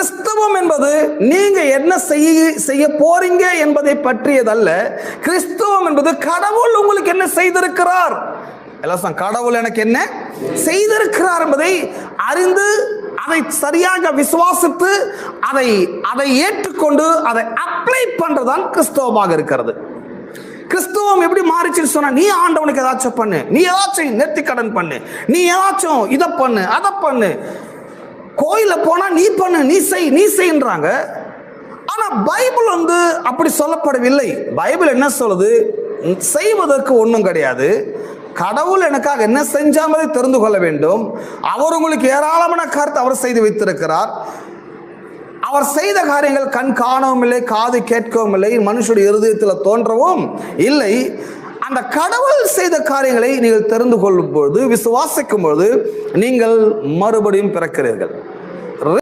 கிறிஸ்தவம் என்பது நீங்க என்ன செய்ய போறீங்க என்பதை பற்றியதல்ல. கிறிஸ்தவம் என்பது கடவுள் உங்களுக்கு என்ன செய்திருக்கிறார், எல்லாம் கடவுள் எனக்கு என்ன செய்திருக்கிறார் என்பதை அறிந்து அதை சரியாக விசுவாசித்து அதை ஏற்றுக்கொண்டு அதை அப்ளை பண்றதுதான் கிறிஸ்தவமாக இருக்கிறது. கிறிஸ்தவம் எப்படி மாறிச்சுன்னு சொன்னா, நீ ஆண்டவனுக்கு ஏதாச்சும் பண்ணு, நீ ஏதாச்சும் நெத்தி கடன் பண்ணு, நீ ஏதாச்சும் இதை பண்ணு அதை பண்ணு, கோயில போனா நீ பண்ணு, நீ செய்ன்றாங்க. ஆனா பைபிள் அப்படி சொல்லப்படவில்லை. பைபிள் என்ன சொல்லுது, செய்வதற்கு ஒன்றும் கிடையாது. கடவுள் எனக்காக என்ன செஞ்சாமதை தெரிந்து கொள்ள வேண்டும். அவர் உங்களுக்கு ஏராளமான கருத்து அவர் செய்து வைத்திருக்கிறார். அவர் செய்த காரியங்கள் கண் காணவும் இல்லை, காது கேட்கவும் இல்லை, மனுஷனுடைய இருதயத்தில் தோன்றவும் இல்லை. அந்த கடவுள் செய்த காரியங்களை நீங்கள் தெரிந்து கொள்ளும் பொழுது, விசுவாசிக்கும் பொழுது நீங்கள் மறுபடியும் பிறக்கிறீர்கள்.